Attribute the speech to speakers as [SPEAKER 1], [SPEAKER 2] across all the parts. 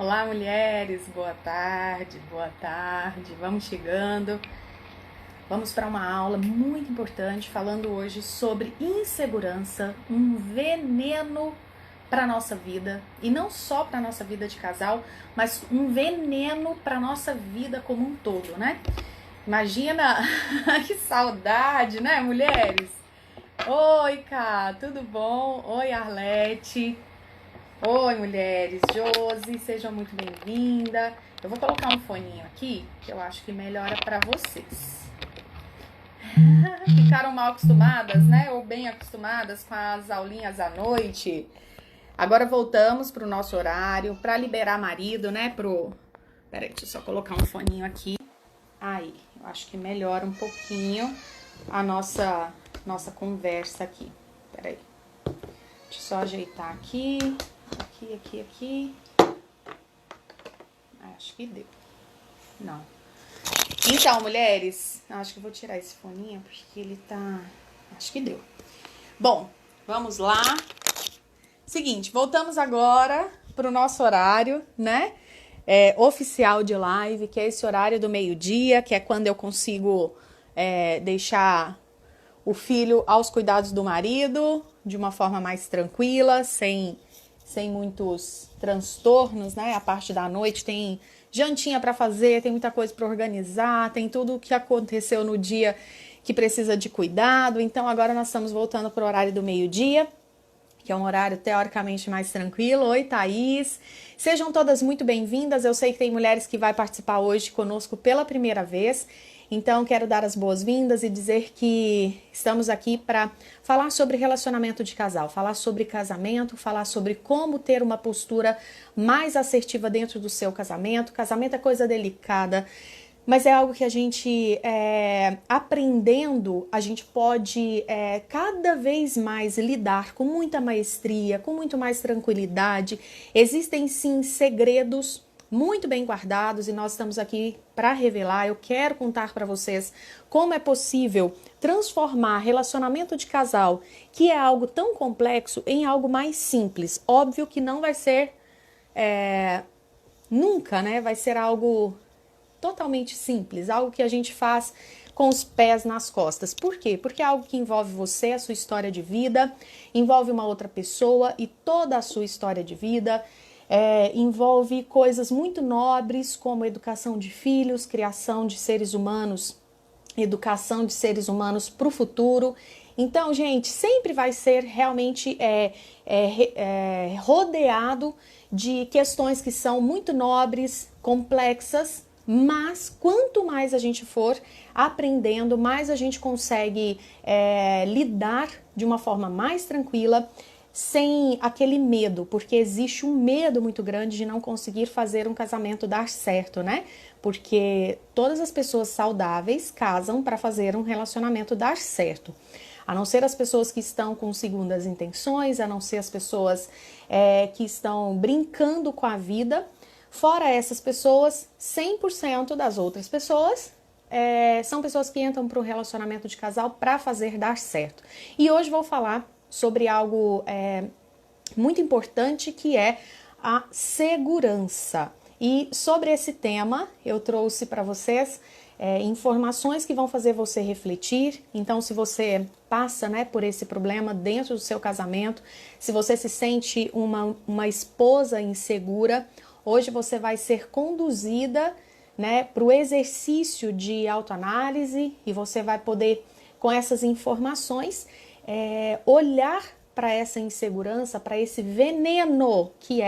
[SPEAKER 1] Olá, mulheres, boa tarde, boa tarde. Vamos chegando. Vamos para uma aula muito importante falando hoje sobre insegurança, um veneno para nossa vida e não só para nossa vida de casal, mas um veneno para nossa vida como um todo, né? Imagina que saudade, né, mulheres? Oi, Cá, tudo bom? Oi, Arlete. Oi, mulheres, Josi, seja muito bem-vinda. Eu vou colocar um foninho aqui, que eu acho que melhora para vocês. Ficaram mal acostumadas, né? Ou bem acostumadas com as aulinhas à noite. Agora voltamos pro nosso horário, para liberar marido, né? Peraí, deixa eu só colocar um foninho aqui. Aí, eu acho que melhora um pouquinho a nossa conversa aqui. Peraí. Deixa eu só ajeitar aqui. Aqui. Acho que deu. Não. Então, mulheres, acho que eu vou tirar esse foninho porque ele tá... Acho que deu. Bom, vamos lá. Seguinte, voltamos agora pro nosso horário, né? Oficial de live, que é esse horário do meio-dia, que é quando eu consigo deixar o filho aos cuidados do marido de uma forma mais tranquila, sem muitos transtornos, né? A parte da noite tem jantinha para fazer, tem muita coisa para organizar, tem tudo o que aconteceu no dia que precisa de cuidado. Então agora nós estamos voltando para o horário do meio-dia, que é um horário teoricamente mais tranquilo. Oi, Thaís. Sejam todas muito bem-vindas. Eu sei que tem mulheres que vai participar hoje conosco pela primeira vez. Então, quero dar as boas-vindas e dizer que estamos aqui para falar sobre relacionamento de casal, falar sobre casamento, falar sobre como ter uma postura mais assertiva dentro do seu casamento. Casamento é coisa delicada, mas é algo que a gente, aprendendo, a gente pode cada vez mais lidar com muita maestria, com muito mais tranquilidade. Existem, sim, segredos muito bem guardados e nós estamos aqui para revelar. Eu quero contar para vocês como é possível transformar relacionamento de casal, que é algo tão complexo, em algo mais simples. Óbvio que não vai ser nunca, né? Vai ser algo totalmente simples, algo que a gente faz com os pés nas costas. Por quê? Porque é algo que envolve você, a sua história de vida, envolve uma outra pessoa e toda a sua história de vida. Envolve coisas muito nobres como educação de filhos, criação de seres humanos, educação de seres humanos para o futuro. Então, gente, sempre vai ser realmente rodeado de questões que são muito nobres, complexas, mas quanto mais a gente for aprendendo, mais a gente consegue lidar de uma forma mais tranquila, sem aquele medo, porque existe um medo muito grande de não conseguir fazer um casamento dar certo, né? Porque todas as pessoas saudáveis casam para fazer um relacionamento dar certo. A não ser as pessoas que estão com segundas intenções, a não ser as pessoas que estão brincando com a vida. Fora essas pessoas, 100% das outras pessoas são pessoas que entram para um relacionamento de casal para fazer dar certo. E hoje vou falar sobre algo muito importante, que é a segurança. E sobre esse tema eu trouxe para vocês informações que vão fazer você refletir. Então, se você passa, né, por esse problema dentro do seu casamento, se você se sente uma esposa insegura, hoje você vai ser conduzida, né, para o exercício de autoanálise e você vai poder, com essas informações, olhar para essa insegurança, para esse veneno que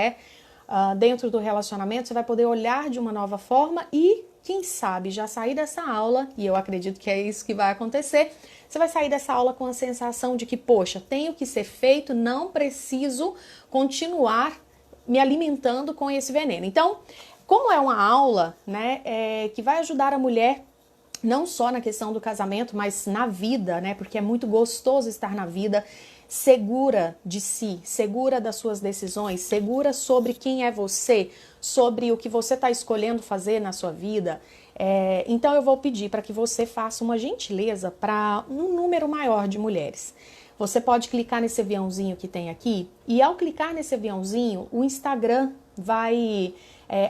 [SPEAKER 1] dentro do relacionamento. Você vai poder olhar de uma nova forma e, quem sabe, já sair dessa aula, e eu acredito que é isso que vai acontecer, você vai sair dessa aula com a sensação de que, poxa, tem o que ser feito, não preciso continuar me alimentando com esse veneno. Então, como é uma aula, né, que vai ajudar a mulher não só na questão do casamento, mas na vida, né? Porque é muito gostoso estar na vida segura de si, segura das suas decisões, segura sobre quem é você, sobre o que você está escolhendo fazer na sua vida. Então eu vou pedir para que você faça uma gentileza para um número maior de mulheres. você pode clicar nesse aviãozinho que tem aqui, e ao clicar nesse aviãozinho, o Instagram vai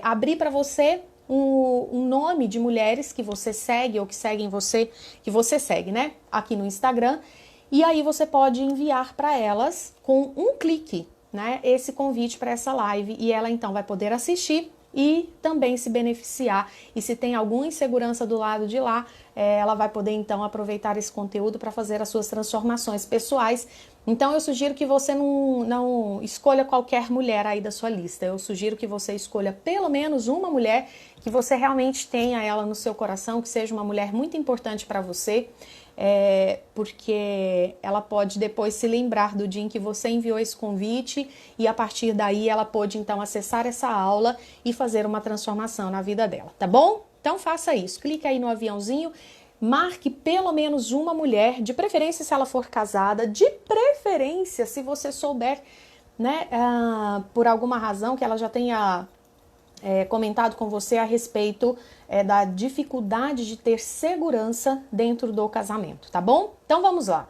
[SPEAKER 1] abrir para você um nome de mulheres que você segue ou que seguem você, que você segue, né? Aqui no Instagram. E aí você pode enviar para elas com um clique, né? Esse convite para essa live e ela então vai poder assistir e também se beneficiar. E se tem alguma insegurança do lado de lá, ela vai poder então aproveitar esse conteúdo para fazer as suas transformações pessoais. Então eu sugiro que você não escolha qualquer mulher aí da sua lista. Eu sugiro que você escolha pelo menos uma mulher que você realmente tenha ela no seu coração, que seja uma mulher muito importante para você. Porque ela pode depois se lembrar do dia em que você enviou esse convite e a partir daí ela pode então acessar essa aula e fazer uma transformação na vida dela, tá bom? Então faça isso, clique aí no aviãozinho, marque pelo menos uma mulher, de preferência se ela for casada, de preferência se você souber, né, por alguma razão que ela já tenha comentado com você a respeito da dificuldade de ter segurança dentro do casamento, tá bom? Então vamos lá.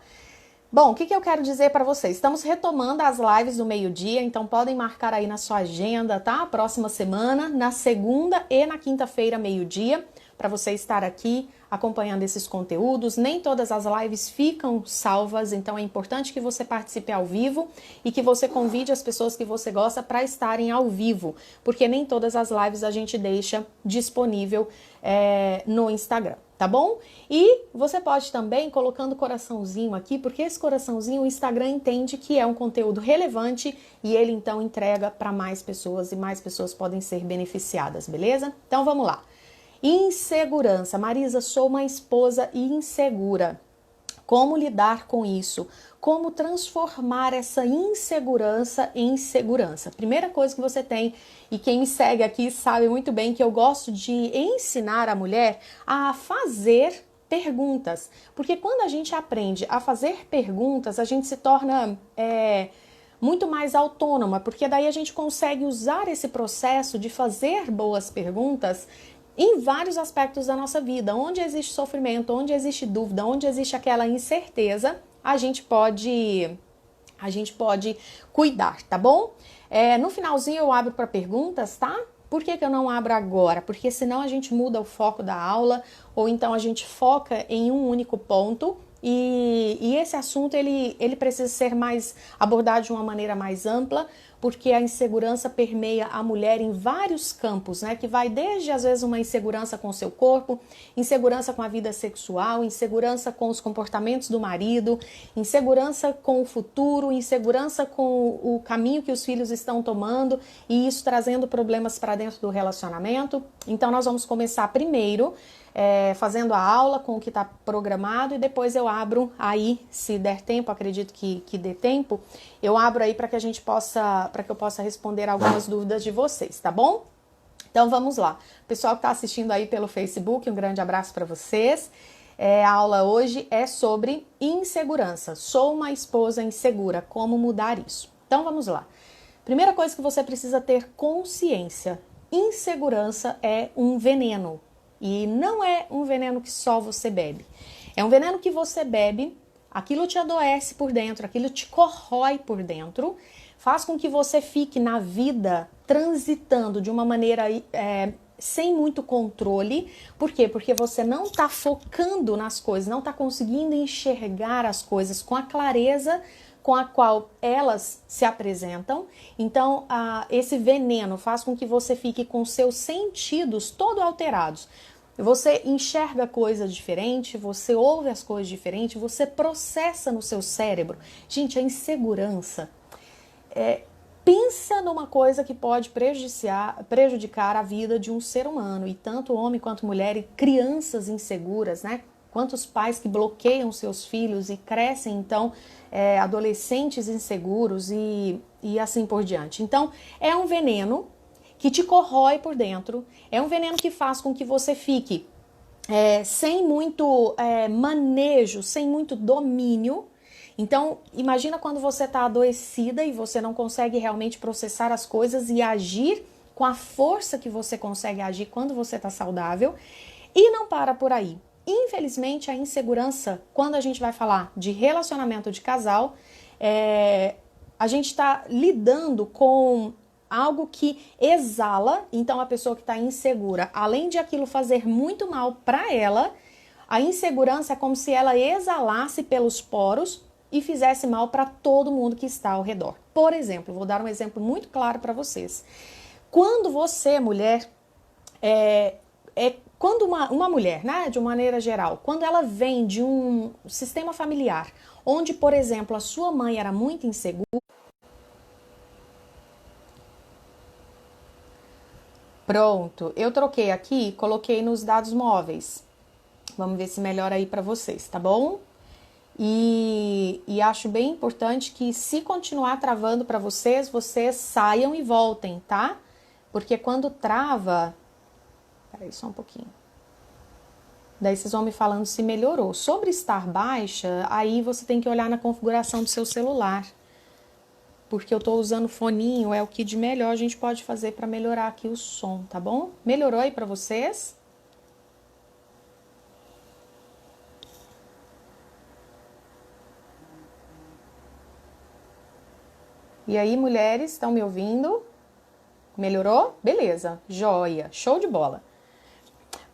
[SPEAKER 1] Bom, o que eu quero dizer para vocês? Estamos retomando as lives do meio-dia, então podem marcar aí na sua agenda, tá? Próxima semana, na segunda e na quinta-feira, meio-dia, para você estar aqui acompanhando esses conteúdos. Nem todas as lives ficam salvas, então é importante que você participe ao vivo e que você convide as pessoas que você gosta para estarem ao vivo, porque nem todas as lives a gente deixa disponível no Instagram, tá bom? E você pode também colocando coraçãozinho aqui, porque esse coraçãozinho o Instagram entende que é um conteúdo relevante e ele então entrega para mais pessoas e mais pessoas podem ser beneficiadas, beleza? Então vamos lá. Insegurança. Marisa, sou uma esposa insegura. Como lidar com isso? Como transformar essa insegurança em segurança? Primeira coisa que você tem, e quem me segue aqui sabe muito bem que eu gosto de ensinar a mulher a fazer perguntas. Porque quando a gente aprende a fazer perguntas, a gente se torna muito mais autônoma, porque daí a gente consegue usar esse processo de fazer boas perguntas em vários aspectos da nossa vida. Onde existe sofrimento, onde existe dúvida, onde existe aquela incerteza, a gente pode cuidar, tá bom? No finalzinho eu abro para perguntas, tá? Por que eu não abro agora? Porque senão a gente muda o foco da aula, ou então a gente foca em um único ponto, e esse assunto ele precisa ser mais abordado de uma maneira mais ampla, porque a insegurança permeia a mulher em vários campos, né? Que vai desde, às vezes, uma insegurança com o seu corpo, insegurança com a vida sexual, insegurança com os comportamentos do marido, insegurança com o futuro, insegurança com o caminho que os filhos estão tomando, e isso trazendo problemas para dentro do relacionamento. Então, nós vamos começar primeiro fazendo a aula com o que está programado e depois eu abro aí, se der tempo, acredito que dê tempo, eu abro aí para que eu possa responder algumas dúvidas de vocês, tá bom? Então vamos lá. Pessoal que está assistindo aí pelo Facebook, um grande abraço para vocês. A aula hoje é sobre insegurança. Sou uma esposa insegura, como mudar isso? Então vamos lá. Primeira coisa que você precisa ter consciência: insegurança é um veneno. E não é um veneno que só você bebe. É um veneno que você bebe, aquilo te adoece por dentro, aquilo te corrói por dentro, faz com que você fique na vida transitando de uma maneira sem muito controle. Por quê? Porque você não está focando nas coisas, não está conseguindo enxergar as coisas com a clareza com a qual elas se apresentam. Então, esse veneno faz com que você fique com seus sentidos todos alterados. Você enxerga coisas diferentes, você ouve as coisas diferentes, você processa no seu cérebro. Gente, a insegurança, pensa numa coisa que pode prejudicar a vida de um ser humano, e tanto homem quanto mulher, e crianças inseguras, né? Quantos pais que bloqueiam seus filhos e crescem, então, adolescentes inseguros e assim por diante. Então, é um veneno que te corrói por dentro, é um veneno que faz com que você fique sem muito manejo, sem muito domínio. Então, imagina quando você está adoecida e você não consegue realmente processar as coisas e agir com a força que você consegue agir quando você está saudável. E não para por aí. infelizmente, a insegurança, quando a gente vai falar de relacionamento de casal, a gente está lidando com algo que exala. Então, a pessoa que está insegura, além de aquilo fazer muito mal para ela, a insegurança é como se ela exalasse pelos poros e fizesse mal para todo mundo que está ao redor. Por exemplo, vou dar um exemplo muito claro para vocês. Quando você, mulher, quando uma mulher, né, de uma maneira geral, quando ela vem de um sistema familiar, onde, por exemplo, a sua mãe era muito insegura. Pronto, eu troquei aqui, coloquei nos dados móveis. Vamos ver se melhora aí para vocês, tá bom? E acho bem importante que, se continuar travando para vocês, vocês saiam e voltem, tá? Porque quando trava... Peraí, só um pouquinho. Daí vocês vão me falando se melhorou. Sobre estar baixa, aí você tem que olhar na configuração do seu celular. Porque eu tô usando foninho, é o que de melhor a gente pode fazer para melhorar aqui o som, tá bom? Melhorou aí para vocês? E aí, mulheres, estão me ouvindo? Melhorou? Beleza, joia, show de bola.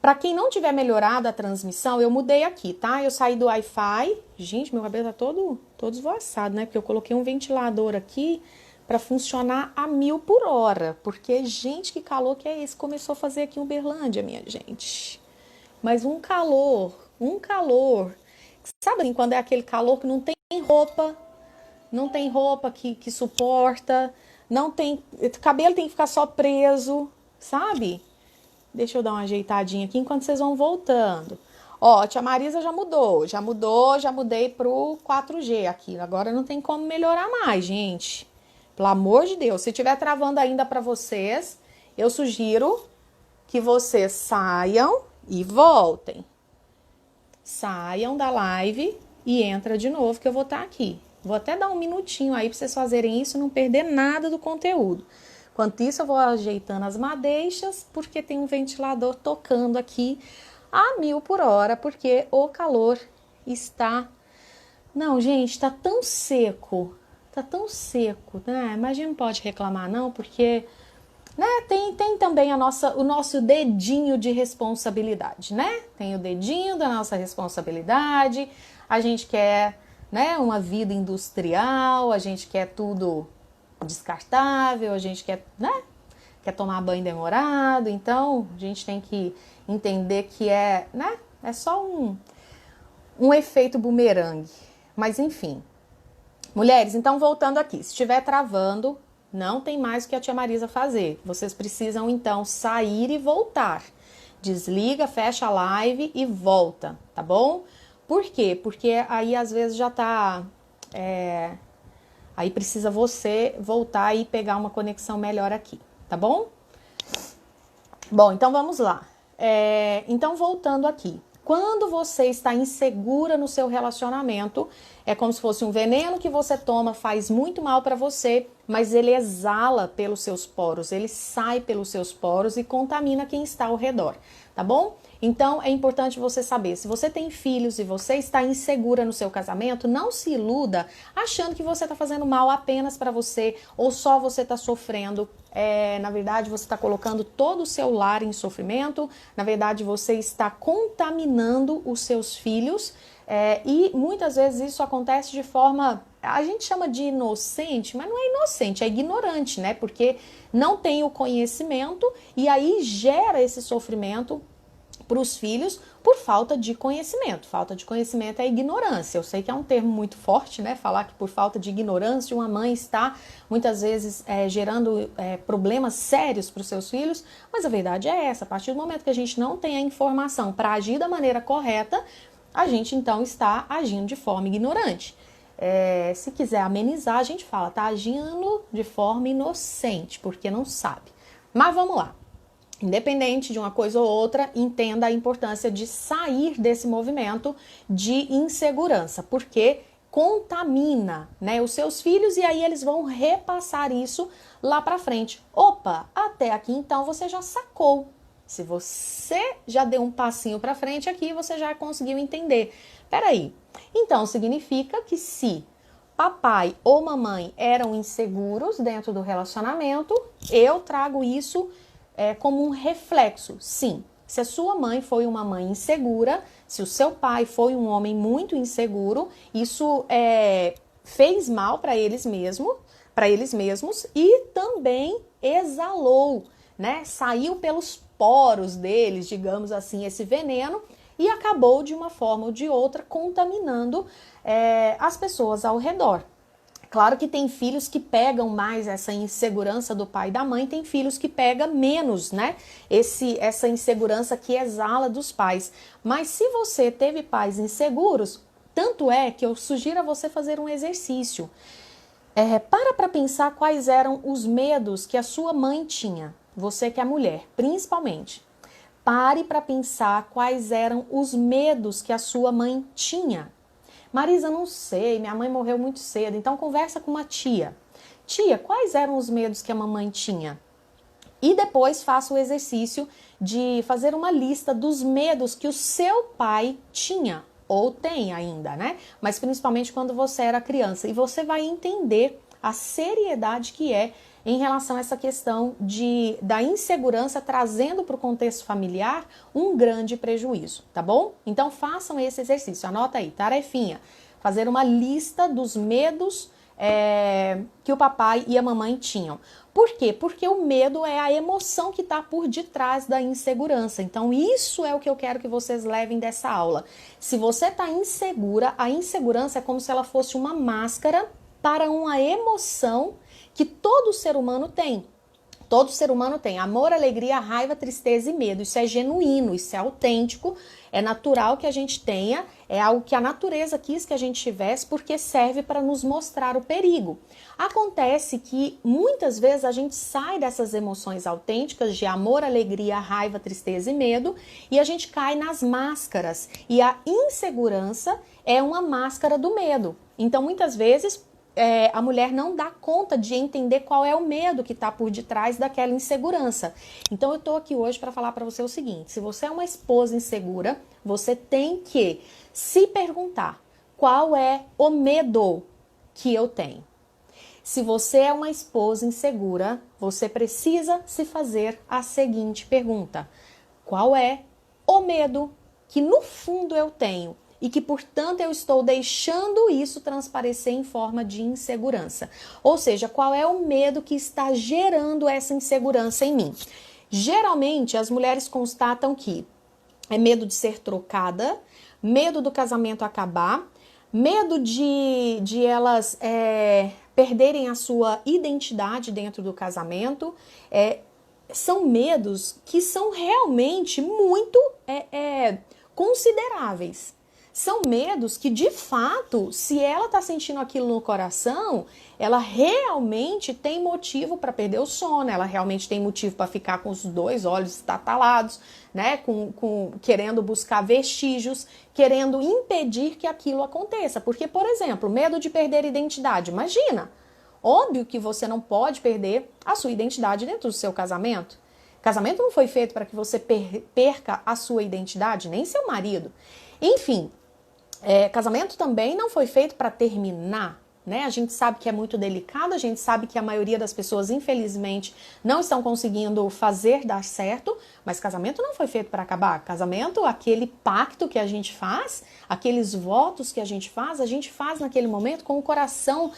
[SPEAKER 1] Para quem não tiver melhorado a transmissão, eu mudei aqui, tá? Eu saí do Wi-Fi. Gente, meu cabelo tá todo esvoaçado, né? Porque eu coloquei um ventilador aqui para funcionar a 1000 por hora. Porque, gente, que calor que é esse? Começou a fazer aqui em Uberlândia, minha gente. Mas um calor. Sabe quando é aquele calor que não tem roupa que suporta, não tem, o cabelo tem que ficar só preso, sabe? Deixa eu dar uma ajeitadinha aqui enquanto vocês vão voltando. Ó, a tia Marisa já mudei pro 4G aqui. Agora não tem como melhorar mais, gente. Pelo amor de Deus, se tiver travando ainda para vocês, eu sugiro que vocês saiam e voltem. Saiam da live e entra de novo que eu vou estar aqui. Vou até dar um minutinho aí para vocês fazerem isso e não perder nada do conteúdo. Enquanto isso, eu vou ajeitando as madeixas, porque tem um ventilador tocando aqui a 1000 por hora, porque o calor está... Não, gente, tá tão seco, né? Mas a gente não pode reclamar não, porque... Né, tem também o nosso dedinho de responsabilidade, né? Tem o dedinho da nossa responsabilidade, a gente quer, né, uma vida industrial, a gente quer tudo descartável, a gente quer, né, quer tomar banho demorado, então a gente tem que entender que é só um efeito bumerangue. Mas enfim, mulheres, então voltando aqui, se estiver travando, não tem mais o que a tia Marisa fazer. Vocês precisam, então, sair e voltar. Desliga, fecha a live e volta, tá bom? Por quê? Porque aí, às vezes, já tá... Aí precisa você voltar e pegar uma conexão melhor aqui, tá bom? Bom, então vamos lá. Então, voltando aqui. Quando você está insegura no seu relacionamento, é como se fosse um veneno que você toma, faz muito mal para você, mas ele exala pelos seus poros, ele sai pelos seus poros e contamina quem está ao redor, tá bom? Então, é importante você saber, se você tem filhos e você está insegura no seu casamento, não se iluda achando que você está fazendo mal apenas para você ou só você está sofrendo. Na verdade, você está colocando todo o seu lar em sofrimento, na verdade, você está contaminando os seus filhos e muitas vezes isso acontece de forma, a gente chama de inocente, mas não é inocente, é ignorante, né? Porque não tem o conhecimento e aí gera esse sofrimento para os filhos por falta de conhecimento. Falta de conhecimento é ignorância. Eu sei que é um termo muito forte, né? Falar que por falta de ignorância uma mãe está muitas vezes gerando problemas sérios para os seus filhos, mas a verdade é essa. A partir do momento que a gente não tem a informação para agir da maneira correta, a gente então está agindo de forma ignorante. Se quiser amenizar, a gente fala, tá agindo de forma inocente, porque não sabe. Mas vamos lá. Independente de uma coisa ou outra, entenda a importância de sair desse movimento de insegurança, porque contamina, né, os seus filhos e aí eles vão repassar isso lá para frente. Opa, até aqui então você já sacou, Se você já deu um passinho para frente aqui, você já conseguiu entender. Peraí, então significa que se papai ou mamãe eram inseguros dentro do relacionamento, eu trago isso como um reflexo. Sim, se a sua mãe foi uma mãe insegura, se o seu pai foi um homem muito inseguro, isso fez mal para eles mesmos e também exalou, né? Saiu pelos poros deles, digamos assim, esse veneno e acabou de uma forma ou de outra contaminando as pessoas ao redor. Claro que tem filhos que pegam mais essa insegurança do pai e da mãe, tem filhos que pegam menos, né? Essa insegurança que exala dos pais. Mas se você teve pais inseguros, tanto é que eu sugiro a você fazer um exercício. Para pensar quais eram os medos que a sua mãe tinha, você que é mulher, principalmente. Pare para pensar quais eram os medos que a sua mãe tinha. Marisa, não sei, minha mãe morreu muito cedo, então conversa com uma tia. Tia, quais eram os medos que a mamãe tinha? E depois faça o exercício de fazer uma lista dos medos que o seu pai tinha, ou tem ainda, né? Mas principalmente quando você era criança. E você vai entender a seriedade que é em relação a essa questão da insegurança trazendo para o contexto familiar um grande prejuízo, tá bom? Então façam esse exercício, anota aí, tarefinha, fazer uma lista dos medos que o papai e a mamãe tinham. Por quê? Porque o medo é a emoção que está por detrás da insegurança. Então isso é o que eu quero que vocês levem dessa aula. Se você está insegura, a insegurança é como se ela fosse uma máscara para uma emoção que todo ser humano tem. Todo ser humano tem amor, alegria, raiva, tristeza e medo. Isso é genuíno, isso é autêntico, é natural que a gente tenha, é algo que a natureza quis que a gente tivesse porque serve para nos mostrar o perigo. Acontece que muitas vezes a gente sai dessas emoções autênticas de amor, alegria, raiva, tristeza e medo e a gente cai nas máscaras. E a insegurança é uma máscara do medo. Então muitas vezes a mulher não dá conta de entender qual é o medo que está por detrás daquela insegurança. Então eu estou aqui hoje para falar para você o seguinte: se você é uma esposa insegura, você tem que se perguntar qual é o medo que eu tenho. Se você é uma esposa insegura, você precisa se fazer a seguinte pergunta: qual é o medo que no fundo eu tenho? E que, portanto, eu estou deixando isso transparecer em forma de insegurança. Ou seja, qual é o medo que está gerando essa insegurança em mim? Geralmente, as mulheres constatam que é medo de ser trocada, medo do casamento acabar, medo de elas perderem a sua identidade dentro do casamento. São medos que são realmente muito consideráveis. São medos que, de fato, se ela está sentindo aquilo no coração, ela realmente tem motivo para perder o sono, ela realmente tem motivo para ficar com os dois olhos estatalados, né? Querendo buscar vestígios, querendo impedir que aquilo aconteça. Porque, por exemplo, medo de perder identidade. Imagina, óbvio que você não pode perder a sua identidade dentro do seu casamento. Casamento não foi feito para que você perca a sua identidade, nem seu marido. Enfim, casamento também não foi feito para terminar, né? A gente sabe que é muito delicado, a gente sabe que a maioria das pessoas, infelizmente, não estão conseguindo fazer dar certo, mas casamento não foi feito para acabar. Casamento, aquele pacto que a gente faz, aqueles votos que a gente faz naquele momento com o coração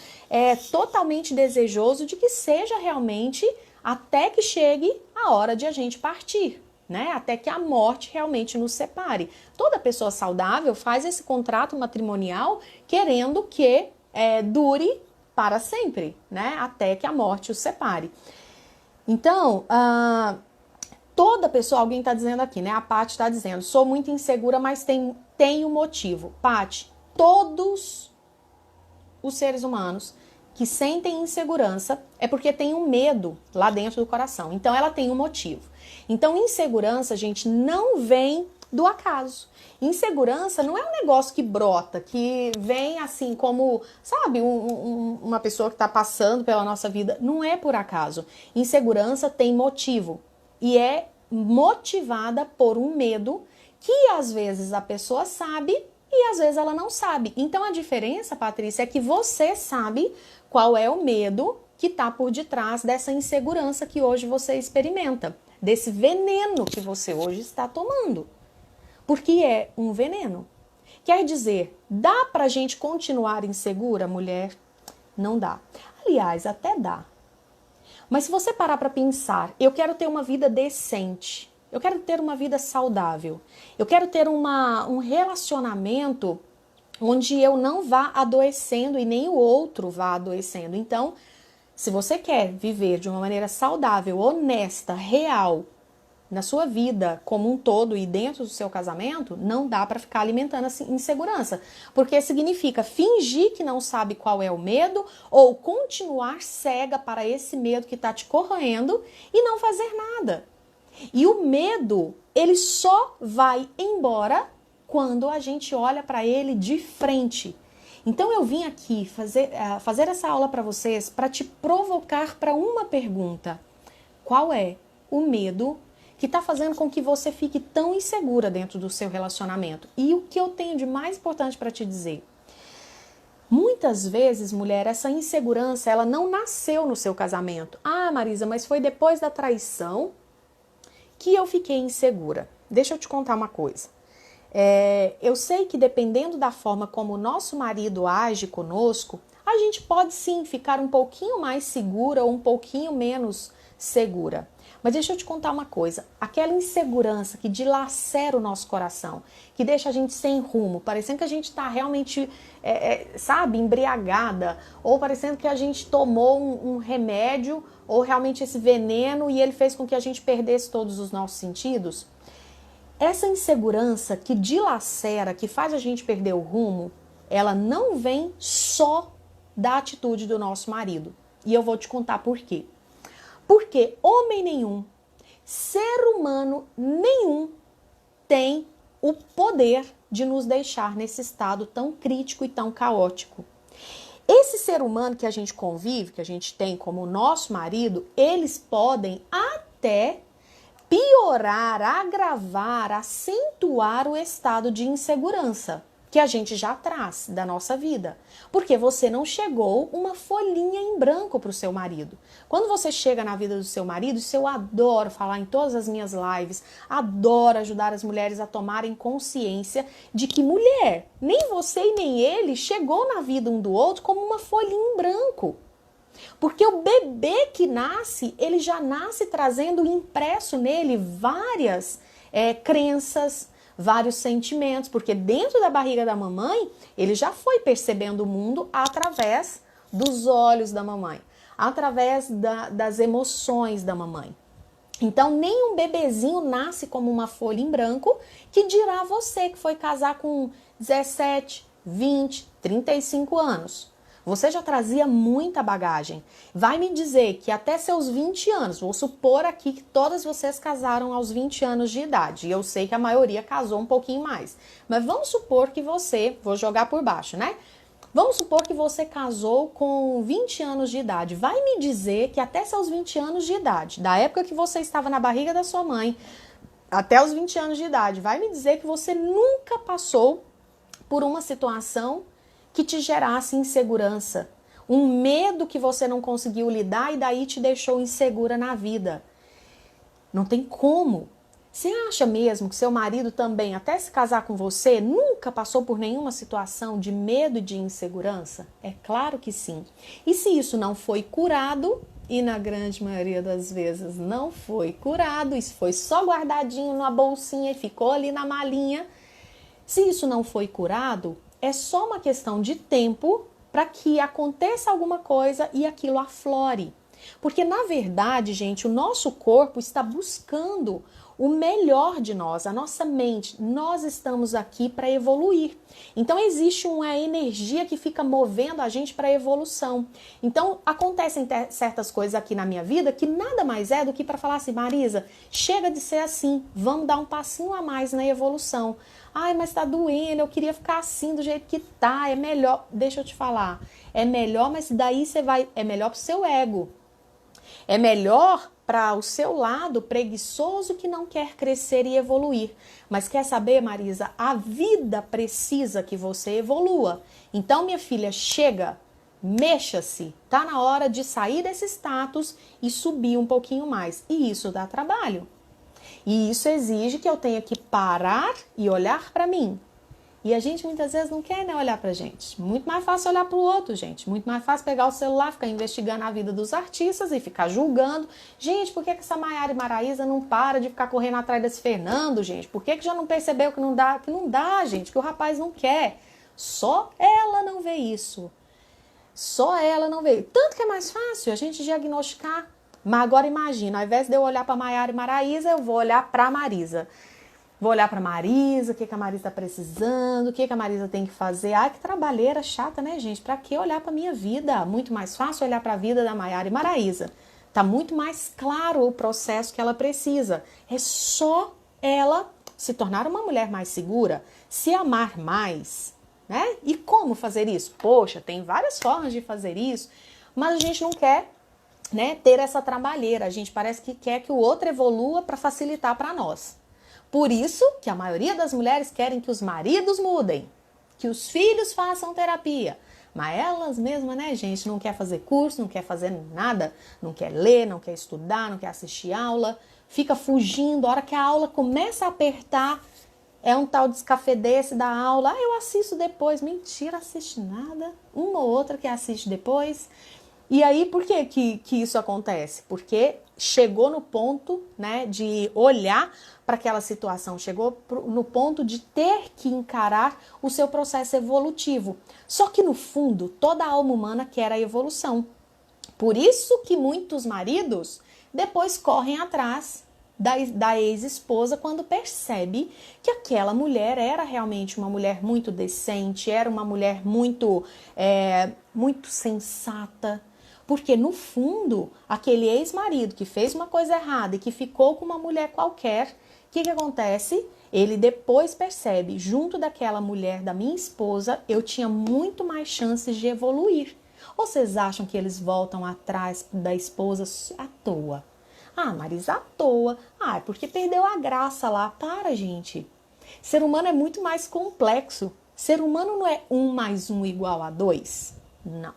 [SPEAKER 1] totalmente desejoso de que seja realmente até que chegue a hora de a gente partir. Né? Até que a morte realmente nos separe. Toda pessoa saudável faz esse contrato matrimonial querendo que dure para sempre, né? Até que a morte os separe. Então, toda pessoa, alguém está dizendo aqui, né? A Paty está dizendo, sou muito insegura, mas tenho motivo. Paty, todos os seres humanos que sentem insegurança é porque tem um medo lá dentro do coração. Então ela tem um motivo. Então insegurança, gente, não vem do acaso. Insegurança não é um negócio que brota, que vem assim como, sabe, uma pessoa que está passando pela nossa vida. Não é por acaso. Insegurança tem motivo. E é motivada por um medo que às vezes a pessoa sabe e às vezes ela não sabe. Então a diferença, Patrícia, é que você sabe qual é o medo que está por detrás dessa insegurança que hoje você experimenta, desse veneno que você hoje está tomando. Porque é um veneno. Quer dizer, dá pra gente continuar insegura, mulher? Não dá. Aliás, até dá. Mas se você parar para pensar, eu quero ter uma vida decente, eu quero ter uma vida saudável, eu quero ter um relacionamento onde eu não vá adoecendo e nem o outro vá adoecendo. Então, se você quer viver de uma maneira saudável, honesta, real, na sua vida como um todo e dentro do seu casamento, não dá para ficar alimentando essa insegurança. Porque significa fingir que não sabe qual é o medo ou continuar cega para esse medo que está te corroendo e não fazer nada. E o medo, ele só vai embora quando a gente olha para ele de frente. Então eu vim aqui fazer essa aula para vocês para te provocar para uma pergunta. Qual é o medo que está fazendo com que você fique tão insegura dentro do seu relacionamento? E o que eu tenho de mais importante para te dizer? Muitas vezes, mulher, essa insegurança, ela não nasceu no seu casamento. Ah, Marisa, mas foi depois da traição que eu fiquei insegura. Deixa eu te contar uma coisa. Eu sei que dependendo da forma como o nosso marido age conosco, a gente pode sim ficar um pouquinho mais segura ou um pouquinho menos segura. Mas deixa eu te contar uma coisa, aquela insegurança que dilacera o nosso coração, que deixa a gente sem rumo, parecendo que a gente está realmente, embriagada, ou parecendo que a gente tomou um remédio, ou realmente esse veneno, e ele fez com que a gente perdesse todos os nossos sentidos. Essa insegurança que dilacera, que faz a gente perder o rumo, ela não vem só da atitude do nosso marido. E eu vou te contar por quê. Porque homem nenhum, ser humano nenhum tem o poder de nos deixar nesse estado tão crítico e tão caótico. Esse ser humano que a gente convive, que a gente tem como nosso marido, eles podem até piorar, agravar, acentuar o estado de insegurança que a gente já traz da nossa vida. Porque você não chegou uma folhinha em branco para o seu marido. Quando você chega na vida do seu marido, isso eu adoro falar em todas as minhas lives, adoro ajudar as mulheres a tomarem consciência de que mulher, nem você e nem ele chegou na vida um do outro como uma folhinha em branco. Porque o bebê que nasce, ele já nasce trazendo impresso nele várias crenças, vários sentimentos, porque dentro da barriga da mamãe, ele já foi percebendo o mundo através dos olhos da mamãe, através das emoções da mamãe. Então, nem um bebezinho nasce como uma folha em branco, que dirá você que foi casar com 17, 20, 35 anos. Você já trazia muita bagagem. Vai me dizer que até seus 20 anos, vou supor aqui que todas vocês casaram aos 20 anos de idade. E eu sei que a maioria casou um pouquinho mais. Mas vamos supor que você, vou jogar por baixo, né? Vamos supor que você casou com 20 anos de idade. Vai me dizer que até seus 20 anos de idade, da época que você estava na barriga da sua mãe, até os 20 anos de idade, vai me dizer que você nunca passou por uma situação que te gerasse insegurança, um medo que você não conseguiu lidar e daí te deixou insegura na vida. Não tem como. Você acha mesmo que seu marido também, até se casar com você, nunca passou por nenhuma situação de medo e de insegurança? É claro que sim. E se isso não foi curado, e na grande maioria das vezes não foi curado, isso foi só guardadinho numa bolsinha e ficou ali na malinha, se isso não foi curado, é só uma questão de tempo para que aconteça alguma coisa e aquilo aflore. Porque, na verdade, gente, o nosso corpo está buscando o melhor de nós, a nossa mente. Nós estamos aqui para evoluir. Então, existe uma energia que fica movendo a gente para a evolução. Então, acontecem certas coisas aqui na minha vida que nada mais é do que para falar assim, Marisa, chega de ser assim, vamos dar um passinho a mais na evolução. Ai, mas tá doendo, eu queria ficar assim do jeito que tá, é melhor. Deixa eu te falar, é melhor, mas daí você vai, é melhor pro seu ego. É melhor para o seu lado preguiçoso que não quer crescer e evoluir. Mas quer saber, Marisa? A vida precisa que você evolua. Então, minha filha, chega, mexa-se. Tá na hora de sair desse status e subir um pouquinho mais. E isso dá trabalho. E isso exige que eu tenha que parar e olhar para mim. E a gente muitas vezes não quer, né, olhar pra gente. Muito mais fácil olhar pro outro, gente. Muito mais fácil pegar o celular, ficar investigando a vida dos artistas e ficar julgando. Gente, por que essa Maiara e Maraísa não para de ficar correndo atrás desse Fernando, gente? Por que já não percebeu que não dá? Que não dá, gente, que o rapaz não quer. Só ela não vê isso. Só ela não vê. Tanto que é mais fácil a gente diagnosticar. Mas agora imagina, ao invés de eu olhar pra Maiara e Maraísa, eu vou olhar pra Marisa. Vou olhar pra Marisa, o que a Marisa tá precisando, o que a Marisa tem que fazer. Ai, que trabalheira chata, né, gente? Pra que olhar pra minha vida? Muito mais fácil olhar pra vida da Maiara e Maraísa. Tá muito mais claro o processo que ela precisa. É só ela se tornar uma mulher mais segura, se amar mais, né? E como fazer isso? Poxa, tem várias formas de fazer isso, mas a gente não quer, né, ter essa trabalheira. A gente parece que quer que o outro evolua para facilitar para nós. Por isso que a maioria das mulheres querem que os maridos mudem, que os filhos façam terapia. Mas elas mesmas, né, gente, não quer fazer curso, não quer fazer nada, não quer ler, não quer estudar, não quer assistir aula, fica fugindo. A hora que a aula começa a apertar, é um tal descafedece da aula. Ah, eu assisto depois. Mentira, assiste nada. Uma ou outra que assiste depois. E aí, por que isso acontece? Porque chegou no ponto, né, de olhar para aquela situação, chegou no ponto de ter que encarar o seu processo evolutivo. Só que no fundo, toda a alma humana quer a evolução. Por isso que muitos maridos depois correm atrás da ex-esposa quando percebe que aquela mulher era realmente uma mulher muito decente, era uma mulher muito sensata. Porque, no fundo, aquele ex-marido que fez uma coisa errada e que ficou com uma mulher qualquer, o que acontece? Ele depois percebe, junto daquela mulher, da minha esposa, eu tinha muito mais chances de evoluir. Ou vocês acham que eles voltam atrás da esposa à toa? Ah, Marisa, à toa. Ah, é porque perdeu a graça lá. Para, gente. Ser humano é muito mais complexo. Ser humano não é 1 mais 1 igual a 2. Não.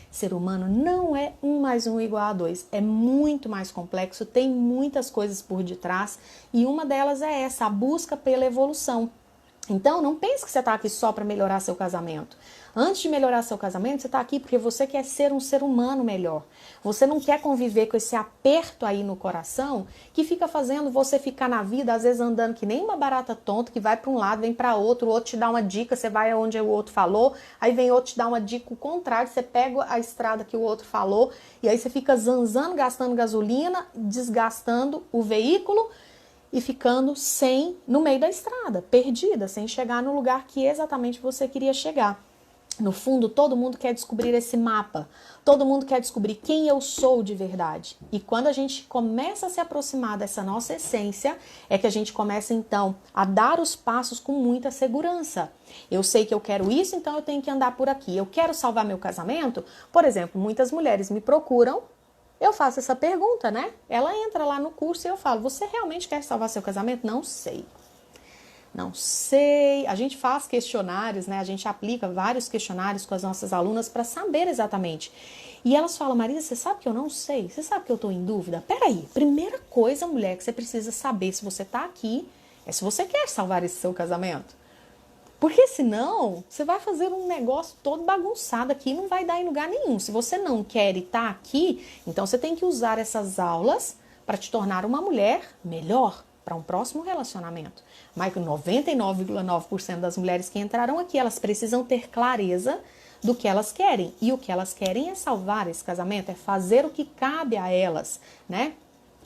[SPEAKER 1] Ser humano não é 1 mais 1 igual a 2. É muito mais complexo, tem muitas coisas por detrás e uma delas é essa, a busca pela evolução. Então, não pense que você está aqui só para melhorar seu casamento. Antes de melhorar seu casamento, você está aqui porque você quer ser um ser humano melhor. Você não quer conviver com esse aperto aí no coração que fica fazendo você ficar na vida, às vezes andando que nem uma barata tonta, que vai para um lado, vem para outro, o outro te dá uma dica, você vai aonde o outro falou, aí vem outro te dá uma dica o contrário, você pega a estrada que o outro falou, e aí você fica zanzando, gastando gasolina, desgastando o veículo, e ficando no meio da estrada, perdida, sem chegar no lugar que exatamente você queria chegar. No fundo, todo mundo quer descobrir esse mapa, todo mundo quer descobrir quem eu sou de verdade. E quando a gente começa a se aproximar dessa nossa essência, é que a gente começa então a dar os passos com muita segurança. Eu sei que eu quero isso, então eu tenho que andar por aqui. Eu quero salvar meu casamento? Por exemplo, muitas mulheres me procuram. Eu faço essa pergunta, né? Ela entra lá no curso e eu falo, você realmente quer salvar seu casamento? Não sei. Não sei. A gente faz questionários, né? A gente aplica vários questionários com as nossas alunas para saber exatamente. E elas falam, Marisa, você sabe que eu não sei? Você sabe que eu estou em dúvida? Peraí, primeira coisa, mulher, que você precisa saber se você está aqui é se você quer salvar esse seu casamento. Porque senão, você vai fazer um negócio todo bagunçado aqui e não vai dar em lugar nenhum. Se você não quer estar aqui, então você tem que usar essas aulas para te tornar uma mulher melhor para um próximo relacionamento. Mas 99,9% das mulheres que entraram aqui, elas precisam ter clareza do que elas querem. E o que elas querem é salvar esse casamento, é fazer o que cabe a elas, né?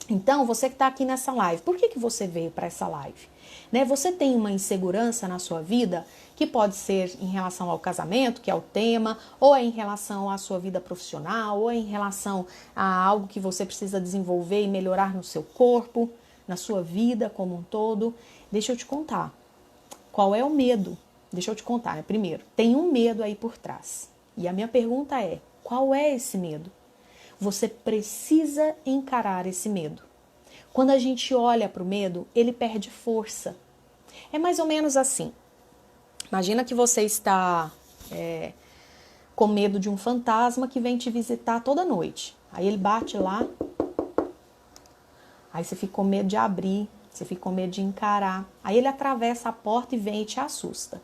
[SPEAKER 1] Então, você que está aqui nessa live, por que você veio para essa live? Né? Você tem uma insegurança na sua vida, que pode ser em relação ao casamento, que é o tema, ou é em relação à sua vida profissional, ou é em relação a algo que você precisa desenvolver e melhorar no seu corpo, na sua vida como um todo. Deixa eu te contar. Qual é o medo? Deixa eu te contar, né? Primeiro, tem um medo aí por trás. E a minha pergunta é, qual é esse medo? Você precisa encarar esse medo. Quando a gente olha para o medo, ele perde força. É mais ou menos assim. Imagina que você está com medo de um fantasma que vem te visitar toda noite. Aí ele bate lá, aí você fica com medo de abrir, você fica com medo de encarar. Aí ele atravessa a porta e vem e te assusta.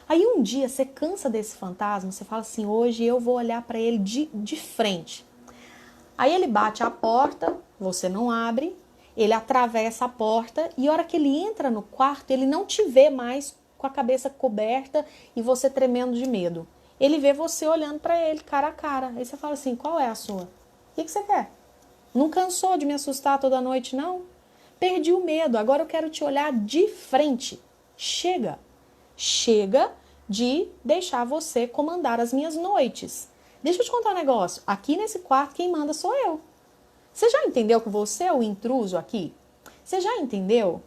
[SPEAKER 1] Aí um dia você cansa desse fantasma, você fala assim, hoje eu vou olhar para ele de frente. Aí ele bate a porta, você não abre, ele atravessa a porta e a hora que ele entra no quarto, ele não te vê mais com a cabeça coberta e você tremendo de medo. Ele vê você olhando para ele, cara a cara. Aí você fala assim, qual é a sua? O que você quer? Não cansou de me assustar toda noite, não? Perdi o medo, agora eu quero te olhar de frente. Chega. Chega de deixar você comandar as minhas noites. Deixa eu te contar um negócio. Aqui nesse quarto, quem manda sou eu. Você já entendeu que você é o intruso aqui? Você já entendeu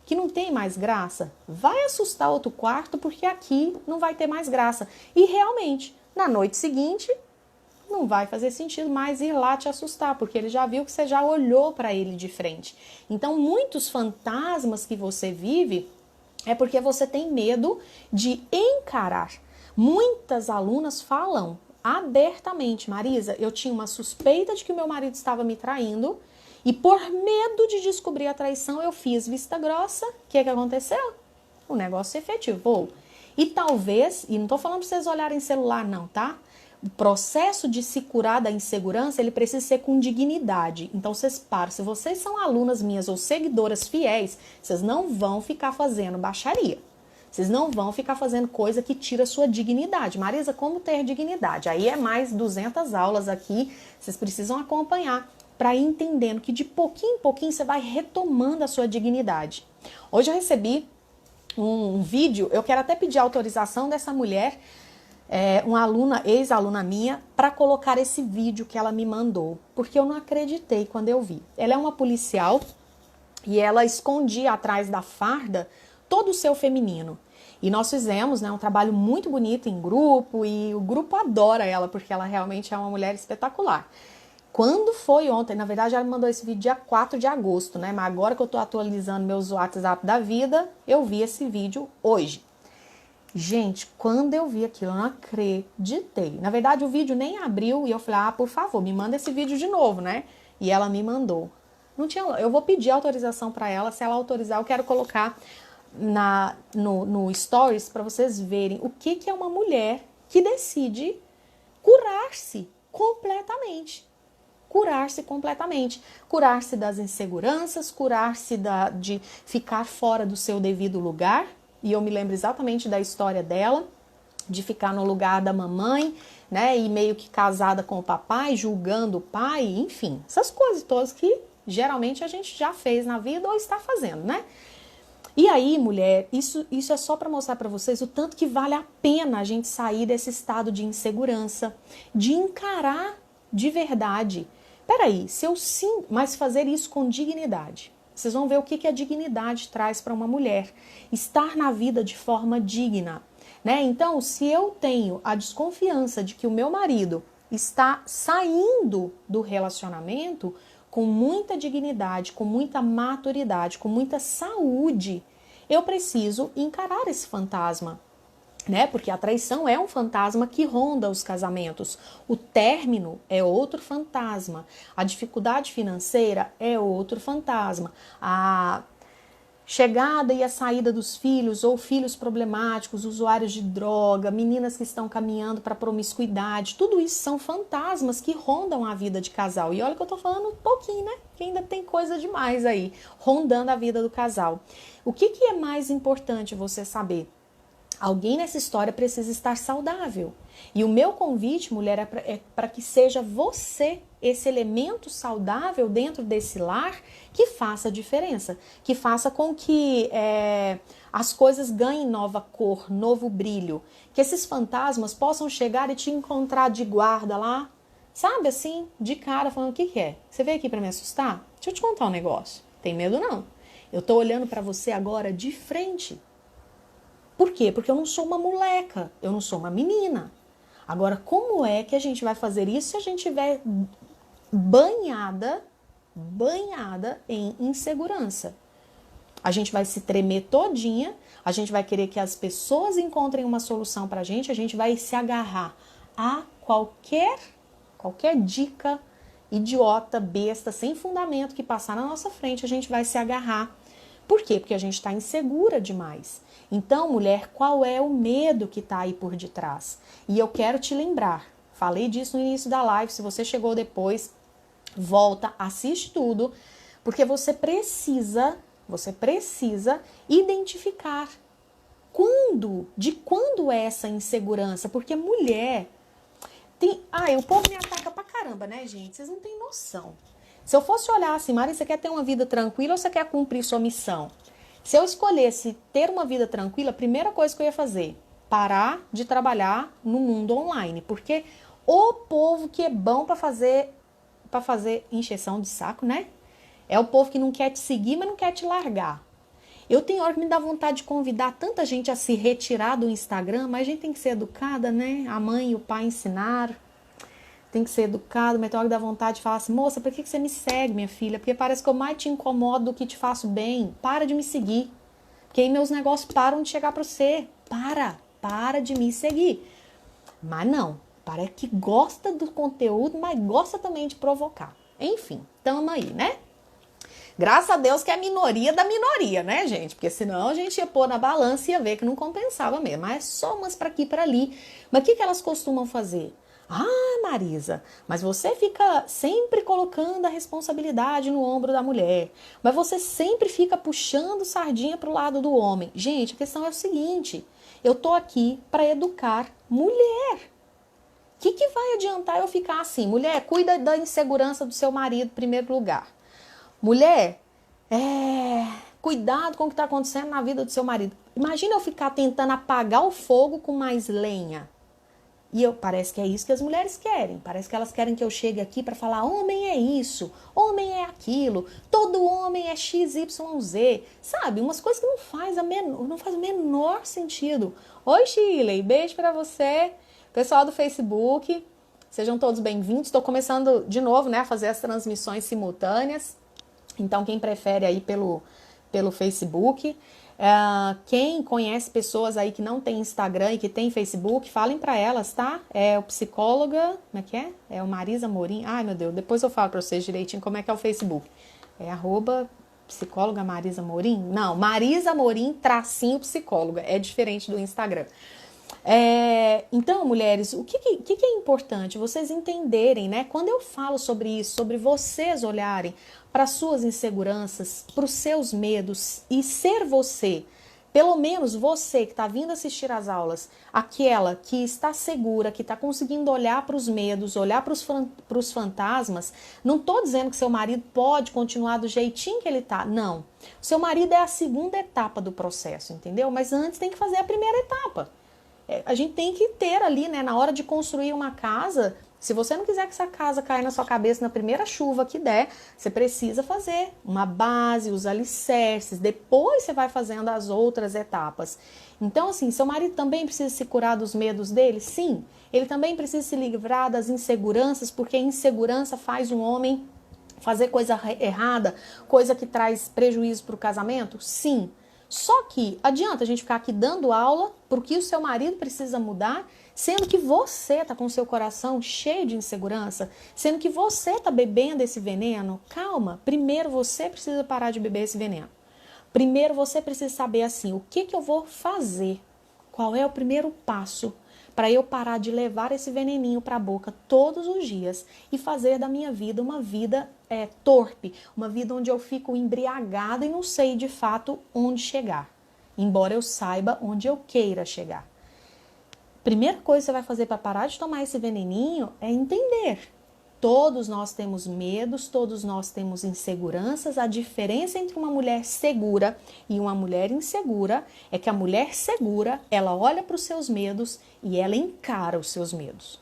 [SPEAKER 1] que não tem mais graça? Vai assustar outro quarto porque aqui não vai ter mais graça. E realmente, na noite seguinte, não vai fazer sentido mais ir lá te assustar, porque ele já viu que você já olhou para ele de frente. Então, muitos fantasmas que você vive é porque você tem medo de encarar. Muitas alunas falam abertamente, Marisa, eu tinha uma suspeita de que o meu marido estava me traindo e por medo de descobrir a traição eu fiz vista grossa. O que aconteceu? O negócio se efetivou. E talvez, e não estou falando para vocês olharem celular não, tá? O processo de se curar da insegurança, ele precisa ser com dignidade. Então, vocês param. Se vocês são alunas minhas ou seguidoras fiéis, vocês não vão ficar fazendo baixaria. Vocês não vão ficar fazendo coisa que tira a sua dignidade. Marisa, como ter dignidade? Aí é mais 200 aulas aqui, vocês precisam acompanhar para ir entendendo que de pouquinho em pouquinho você vai retomando a sua dignidade. Hoje eu recebi um vídeo, eu quero até pedir autorização dessa mulher, uma aluna, ex-aluna minha, para colocar esse vídeo que ela me mandou, porque eu não acreditei quando eu vi. Ela é uma policial e ela escondia atrás da farda todo o seu feminino. E nós fizemos, né, um trabalho muito bonito em grupo e o grupo adora ela, porque ela realmente é uma mulher espetacular. Quando foi ontem, na verdade ela me mandou esse vídeo dia 4 de agosto, né? Mas agora que eu tô atualizando meus WhatsApp da vida, eu vi esse vídeo hoje. Gente, quando eu vi aquilo, eu não acreditei. Na verdade, o vídeo nem abriu e eu falei, por favor, me manda esse vídeo de novo, né? E ela me mandou. Não tinha, eu vou pedir autorização para ela, se ela autorizar, eu quero colocar no Stories para vocês verem o que é uma mulher que decide curar-se completamente. Curar-se completamente. Curar-se das inseguranças, curar-se de ficar fora do seu devido lugar. E eu me lembro exatamente da história dela, de ficar no lugar da mamãe, né? E meio que casada com o papai, julgando o pai, enfim. Essas coisas todas que geralmente a gente já fez na vida ou está fazendo, né? E aí, mulher, isso é só para mostrar para vocês o tanto que vale a pena a gente sair desse estado de insegurança, de encarar de verdade. Peraí, se eu sim, mas fazer isso com dignidade. Vocês vão ver o que a dignidade traz para uma mulher. Estar na vida de forma digna, né? Então, se eu tenho a desconfiança de que o meu marido está saindo do relacionamento com muita dignidade, com muita maturidade, com muita saúde, eu preciso encarar esse fantasma, né? Porque a traição é um fantasma que ronda os casamentos. O término é outro fantasma. A dificuldade financeira é outro fantasma. A chegada e a saída dos filhos ou filhos problemáticos, usuários de droga, meninas que estão caminhando para promiscuidade, tudo isso são fantasmas que rondam a vida de casal. E olha que eu tô falando um pouquinho, né? Que ainda tem coisa demais aí, rondando a vida do casal. O que é mais importante você saber? Alguém nessa história precisa estar saudável. E o meu convite, mulher, é para que seja você esse elemento saudável dentro desse lar que faça a diferença, que faça com que as coisas ganhem nova cor, novo brilho, que esses fantasmas possam chegar e te encontrar de guarda lá, sabe assim, de cara, falando, o que é? Você veio aqui para me assustar? Deixa eu te contar um negócio. Tem medo não. Eu tô olhando para você agora de frente. Por quê? Porque eu não sou uma moleca, eu não sou uma menina. Agora, como é que a gente vai fazer isso se a gente tiver banhada em insegurança. A gente vai se tremer todinha, a gente vai querer que as pessoas encontrem uma solução pra gente, a gente vai se agarrar a qualquer dica idiota, besta, sem fundamento que passar na nossa frente, a gente vai se agarrar. Por quê? Porque a gente está insegura demais. Então, mulher, qual é o medo que está aí por detrás? E eu quero te lembrar, falei disso no início da live, se você chegou depois, volta, assiste tudo, porque você precisa identificar de quando é essa insegurança, porque mulher o povo me ataca pra caramba, né, gente? Vocês não têm noção. Se eu fosse olhar assim, Mari, você quer ter uma vida tranquila ou você quer cumprir sua missão? Se eu escolhesse ter uma vida tranquila, a primeira coisa que eu ia fazer, parar de trabalhar no mundo online, porque o povo que é bom pra fazer encheção de saco, né? É o povo que não quer te seguir, mas não quer te largar. Eu tenho hora que me dá vontade de convidar tanta gente a se retirar do Instagram, mas a gente tem que ser educada, né? A mãe e o pai ensinaram. Tem que ser educado, mas tem hora que dá vontade de falar assim, moça, por que você me segue, minha filha? Porque parece que eu mais te incomodo do que te faço bem. Para de me seguir. Porque aí meus negócios param de chegar pra você. Para de me seguir. Mas não, parece que gosta do conteúdo, mas gosta também de provocar. Enfim, tamo aí, né? Graças a Deus que é a minoria da minoria, né, gente? Porque senão a gente ia pôr na balança e ia ver que não compensava mesmo. Mas é só umas pra aqui e pra ali. Mas o que elas costumam fazer? Ah, Marisa, mas você fica sempre colocando a responsabilidade no ombro da mulher. Mas você sempre fica puxando sardinha pro lado do homem. Gente, a questão é o seguinte. Eu tô aqui pra educar mulher. O que vai adiantar eu ficar assim? Mulher, cuida da insegurança do seu marido em primeiro lugar. Mulher, cuidado com o que está acontecendo na vida do seu marido. Imagina eu ficar tentando apagar o fogo com mais lenha. E parece que é isso que as mulheres querem. Parece que elas querem que eu chegue aqui para falar, homem é isso, homem é aquilo, todo homem é XYZ. Sabe, umas coisas que não faz o menor sentido. Oi, Shirley, beijo para você. Pessoal do Facebook, sejam todos bem-vindos. Estou começando de novo, né, a fazer as transmissões simultâneas. Então, quem prefere aí pelo Facebook, quem conhece pessoas aí que não tem Instagram e que tem Facebook, falem para elas, tá? É o psicóloga, como é que é? É o Marisa Morim. Ai, meu Deus, depois eu falo para vocês direitinho como é que é o Facebook. É @psicóloga Marisa Morim? Não, Marisa Morim _psicóloga. É diferente do Instagram. Então, mulheres, o que é importante? Vocês entenderem, né? Quando eu falo sobre isso, sobre vocês olharem para suas inseguranças, para os seus medos e ser você, pelo menos você que está vindo assistir às aulas, aquela que está segura, que está conseguindo olhar para os medos, olhar para os fantasmas, não estou dizendo que seu marido pode continuar do jeitinho que ele está, não. O seu marido é a segunda etapa do processo, entendeu? Mas antes tem que fazer a primeira etapa. A gente tem que ter ali, né, na hora de construir uma casa, se você não quiser que essa casa caia na sua cabeça na primeira chuva que der, você precisa fazer uma base, os alicerces, depois você vai fazendo as outras etapas. Então, assim, seu marido também precisa se curar dos medos dele? Sim. Ele também precisa se livrar das inseguranças, porque a insegurança faz um homem fazer coisa errada, coisa que traz prejuízo para o casamento? Sim. Só que adianta a gente ficar aqui dando aula porque o seu marido precisa mudar, sendo que você está com o seu coração cheio de insegurança, sendo que você está bebendo esse veneno. Calma, primeiro você precisa parar de beber esse veneno. Primeiro você precisa saber assim, o que eu vou fazer? Qual é o primeiro passo para eu parar de levar esse veneninho para a boca todos os dias e fazer da minha vida uma vida torpe, uma vida onde eu fico embriagada e não sei de fato onde chegar, embora eu saiba onde eu queira chegar. Primeira coisa que você vai fazer para parar de tomar esse veneninho é entender. Todos nós temos medos, todos nós temos inseguranças. A diferença entre uma mulher segura e uma mulher insegura é que a mulher segura, ela olha para os seus medos e ela encara os seus medos.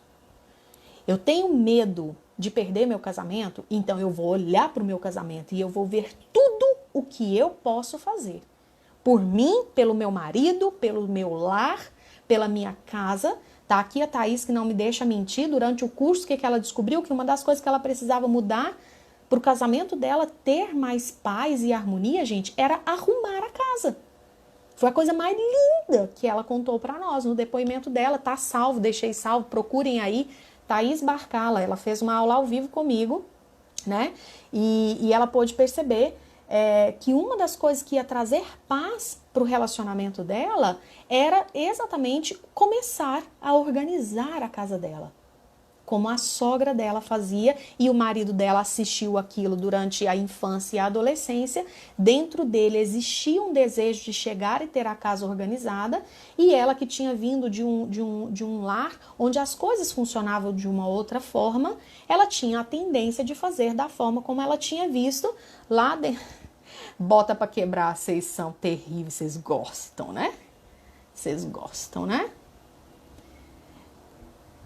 [SPEAKER 1] Eu tenho medo de perder meu casamento, então eu vou olhar para o meu casamento e eu vou ver tudo o que eu posso fazer. Por mim, pelo meu marido, pelo meu lar, pela minha casa, Tá aqui a Thaís que não me deixa mentir. Durante o curso, o que ela descobriu? Que uma das coisas que ela precisava mudar para o casamento dela ter mais paz e harmonia, gente, era arrumar a casa. Foi a coisa mais linda que ela contou para nós no depoimento dela. Tá salvo, deixei salvo, procurem aí. Thaís Barcala, ela fez uma aula ao vivo comigo, né? E ela pôde perceber que uma das coisas que ia trazer paz para o relacionamento dela era exatamente começar a organizar a casa dela, como a sogra dela fazia, e o marido dela assistiu aquilo durante a infância e a adolescência. Dentro dele existia um desejo de chegar e ter a casa organizada, e ela, que tinha vindo de um lar onde as coisas funcionavam de uma outra forma, ela tinha a tendência de fazer da forma como ela tinha visto lá dentro. Bota pra quebrar, vocês são terríveis, vocês gostam, né? Vocês gostam, né?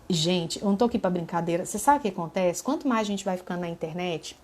[SPEAKER 1] Gente, eu não tô aqui pra brincadeira. Você sabe o que acontece? Quanto mais a gente vai ficando na internet,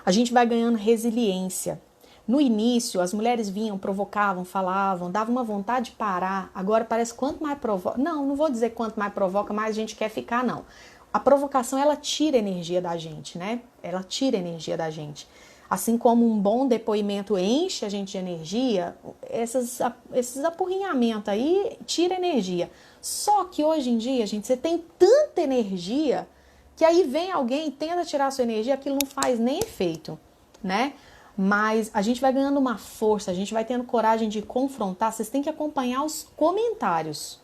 [SPEAKER 1] a gente vai ganhando resiliência. No início, as mulheres vinham, provocavam, falavam, davam uma vontade de parar. Agora parece que quanto mais provoca... Não vou dizer quanto mais provoca, mais a gente quer ficar, não. A provocação, ela tira energia da gente, né? Ela tira energia da gente. Assim como um bom depoimento enche a gente de energia, esses apurrinhamentos aí tira energia. Só que hoje em dia, gente, você tem tanta energia que aí vem alguém e tenta tirar a sua energia, aquilo não faz nem efeito, né? Mas a gente vai ganhando uma força, a gente vai tendo coragem de confrontar. Vocês têm que acompanhar os comentários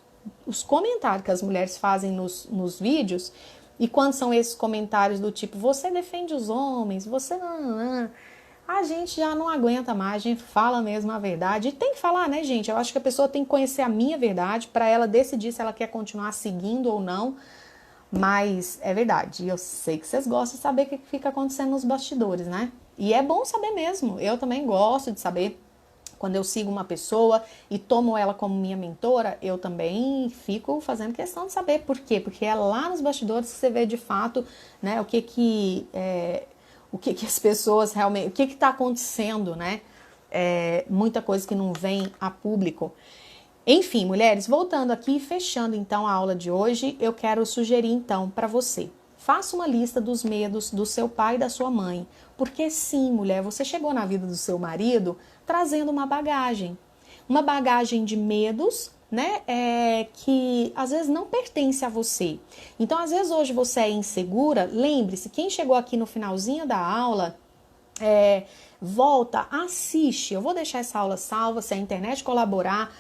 [SPEAKER 1] que as mulheres fazem nos vídeos. E quando são esses comentários do tipo, você defende os homens, você não, a gente já não aguenta mais, a gente fala mesmo a verdade. E tem que falar, né, gente? Eu acho que a pessoa tem que conhecer a minha verdade para ela decidir se ela quer continuar seguindo ou não. Mas é verdade, eu sei que vocês gostam de saber o que fica acontecendo nos bastidores, né? E é bom saber mesmo, eu também gosto de saber. Quando eu sigo uma pessoa e tomo ela como minha mentora, eu também fico fazendo questão de saber por quê. Porque é lá nos bastidores que você vê de fato, né, o que as pessoas realmente, o que está acontecendo, né? Muita coisa que não vem a público. Enfim, mulheres, voltando aqui, fechando então a aula de hoje, eu quero sugerir então para você. Faça uma lista dos medos do seu pai e da sua mãe. Porque sim, mulher, você chegou na vida do seu marido trazendo uma bagagem de medos, né, que às vezes não pertence a você. Então, às vezes hoje você é insegura, lembre-se, quem chegou aqui no finalzinho da aula, volta, assiste, eu vou deixar essa aula salva, se a internet colaborar,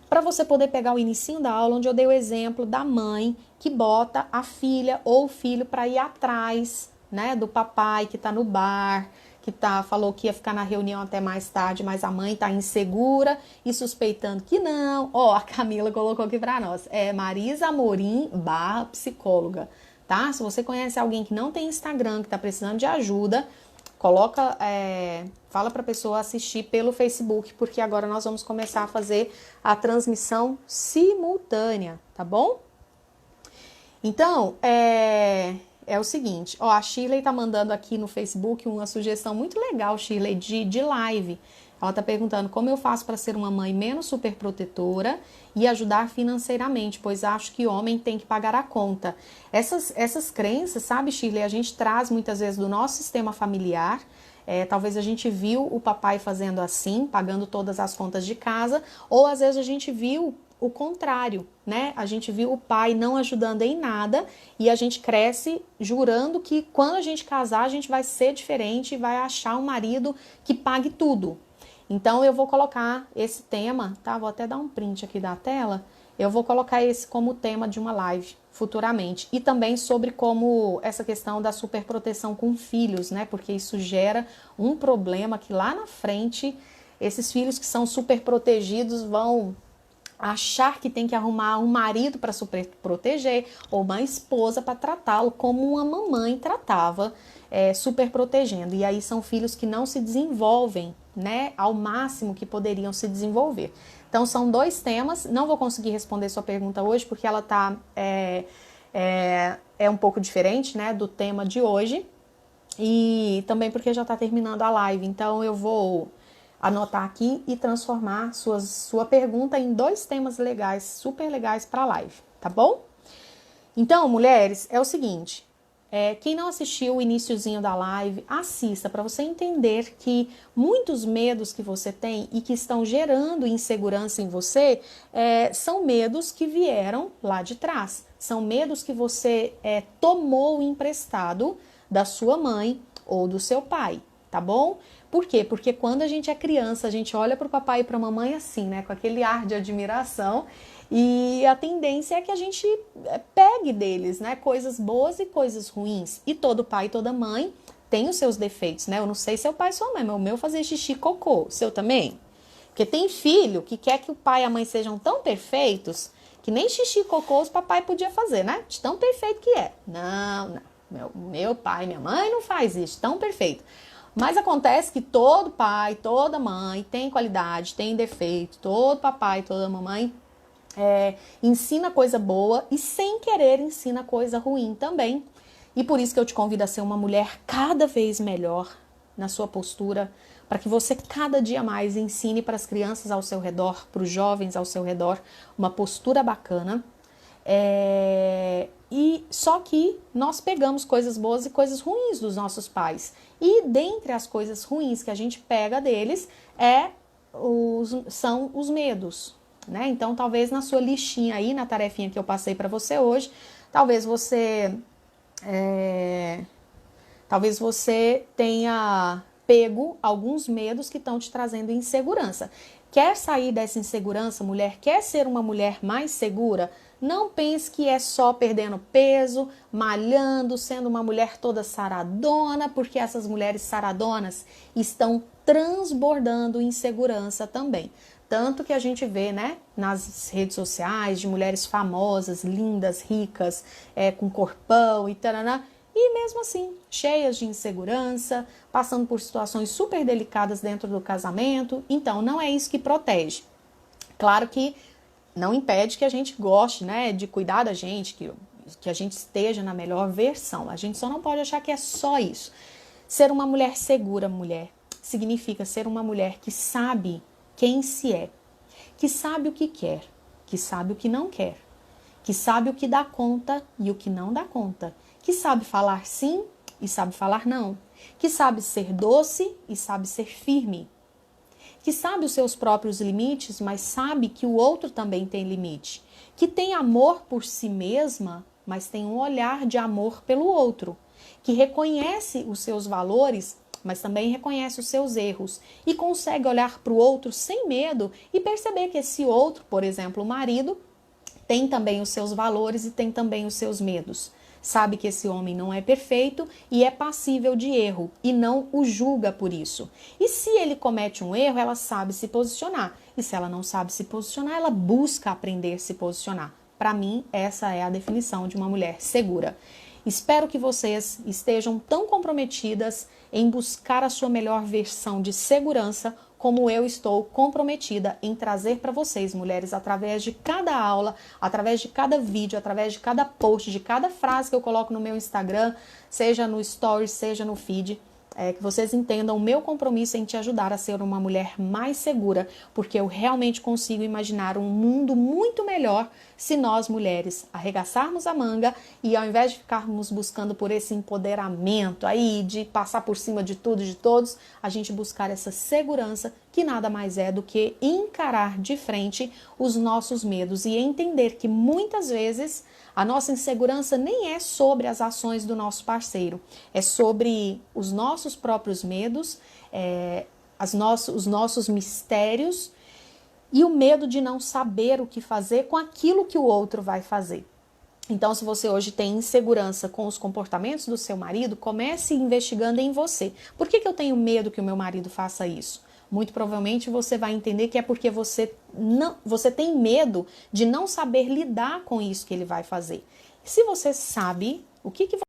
[SPEAKER 1] para você poder pegar o inicinho da aula, onde eu dei o exemplo da mãe que bota a filha ou o filho para ir atrás, né, do papai que está no bar, que falou que ia ficar na reunião até mais tarde, mas a mãe está insegura e suspeitando que não. A Camila colocou aqui para nós, Marisa Amorim /psicóloga, tá? Se você conhece alguém que não tem Instagram, que está precisando de ajuda, coloca, fala para a pessoa assistir pelo Facebook, porque agora nós vamos começar a fazer a transmissão simultânea, tá bom? Então, é o seguinte, a Shirley tá mandando aqui no Facebook uma sugestão muito legal, Shirley, de live. Ela tá perguntando como eu faço para ser uma mãe menos superprotetora e ajudar financeiramente, pois acho que homem tem que pagar a conta. Essas crenças, sabe, Shirley, a gente traz muitas vezes do nosso sistema familiar. Talvez a gente viu o papai fazendo assim, pagando todas as contas de casa, ou às vezes a gente viu o contrário, né? A gente viu o pai não ajudando em nada e a gente cresce jurando que quando a gente casar a gente vai ser diferente e vai achar um marido que pague tudo. Então eu vou colocar esse tema, tá? Vou até dar um print aqui da tela. Eu vou colocar esse como tema de uma live futuramente. E também sobre como essa questão da superproteção com filhos, né? Porque isso gera um problema que lá na frente esses filhos que são super protegidos vão achar que tem que arrumar um marido para super proteger ou uma esposa para tratá-lo como uma mamãe tratava, super protegendo. E aí são filhos que não se desenvolvem, né, ao máximo que poderiam se desenvolver. Então são dois temas, não vou conseguir responder sua pergunta hoje porque ela tá um pouco diferente, né, do tema de hoje e também porque já está terminando a live, então eu vou anotar aqui e transformar sua pergunta em dois temas legais, super legais para a live, tá bom? Então, mulheres, é o seguinte, quem não assistiu o iniciozinho da live, assista para você entender que muitos medos que você tem e que estão gerando insegurança em você são medos que vieram lá de trás. São medos que você tomou emprestado da sua mãe ou do seu pai, tá bom? Por quê? Porque quando a gente é criança, a gente olha para o papai e para a mamãe assim, né? Com aquele ar de admiração. E a tendência é que a gente pegue deles, né? Coisas boas e coisas ruins. E todo pai e toda mãe tem os seus defeitos, né? Eu não sei se é o pai ou sua mãe, mas o meu fazia xixi e cocô. O seu também? Porque tem filho que quer que o pai e a mãe sejam tão perfeitos que nem xixi e cocô os papai podia fazer, né? De tão perfeito que é. Não, não. Meu pai e minha mãe não faz isso, tão perfeito. Mas acontece que todo pai, toda mãe tem qualidade, tem defeito. Todo papai, toda mamãe ensina coisa boa e sem querer ensina coisa ruim também. E por isso que eu te convido a ser uma mulher cada vez melhor na sua postura, para que você cada dia mais ensine para as crianças ao seu redor, para os jovens ao seu redor, uma postura bacana. E só que nós pegamos coisas boas e coisas ruins dos nossos pais. E dentre as coisas ruins que a gente pega deles são os medos. Né? Então, talvez na sua listinha aí, na tarefinha que eu passei para você hoje, talvez você tenha pego alguns medos que estão te trazendo insegurança. Quer sair dessa insegurança, mulher? Quer ser uma mulher mais segura? Não pense que é só perdendo peso, malhando, sendo uma mulher toda saradona, porque essas mulheres saradonas estão transbordando insegurança também. Tanto que a gente vê, né, nas redes sociais de mulheres famosas, lindas, ricas, com corpão e taraná, e mesmo assim, cheias de insegurança, passando por situações super delicadas dentro do casamento. Então, não é isso que protege. Claro que não impede que a gente goste, né, de cuidar da gente, que a gente esteja na melhor versão. A gente só não pode achar que é só isso. Ser uma mulher segura, mulher, significa ser uma mulher que sabe quem se é, que sabe o que quer, que sabe o que não quer, que sabe o que dá conta e o que não dá conta, que sabe falar sim e sabe falar não, que sabe ser doce e sabe ser firme, que sabe os seus próprios limites, mas sabe que o outro também tem limite, que tem amor por si mesma, mas tem um olhar de amor pelo outro, que reconhece os seus valores, mas também reconhece os seus erros e consegue olhar para o outro sem medo e perceber que esse outro, por exemplo, o marido, tem também os seus valores e tem também os seus medos. Sabe que esse homem não é perfeito e é passível de erro e não o julga por isso. E se ele comete um erro, ela sabe se posicionar. E se ela não sabe se posicionar, ela busca aprender a se posicionar. Para mim, essa é a definição de uma mulher segura. Espero que vocês estejam tão comprometidas em buscar a sua melhor versão de segurança como eu estou comprometida em trazer para vocês, mulheres, através de cada aula, através de cada vídeo, através de cada post, de cada frase que eu coloco no meu Instagram, seja no Stories, seja no feed, que vocês entendam o meu compromisso em te ajudar a ser uma mulher mais segura, porque eu realmente consigo imaginar um mundo muito melhor se nós, mulheres, arregaçarmos a manga e ao invés de ficarmos buscando por esse empoderamento aí, de passar por cima de tudo e de todos, a gente buscar essa segurança que nada mais é do que encarar de frente os nossos medos e entender que muitas vezes a nossa insegurança nem é sobre as ações do nosso parceiro, é sobre os nossos próprios medos, os nossos mistérios e o medo de não saber o que fazer com aquilo que o outro vai fazer. Então, se você hoje tem insegurança com os comportamentos do seu marido, comece investigando em você. Por que eu tenho medo que o meu marido faça isso? Muito provavelmente você vai entender que é porque você tem medo de não saber lidar com isso que ele vai fazer. Se você sabe o que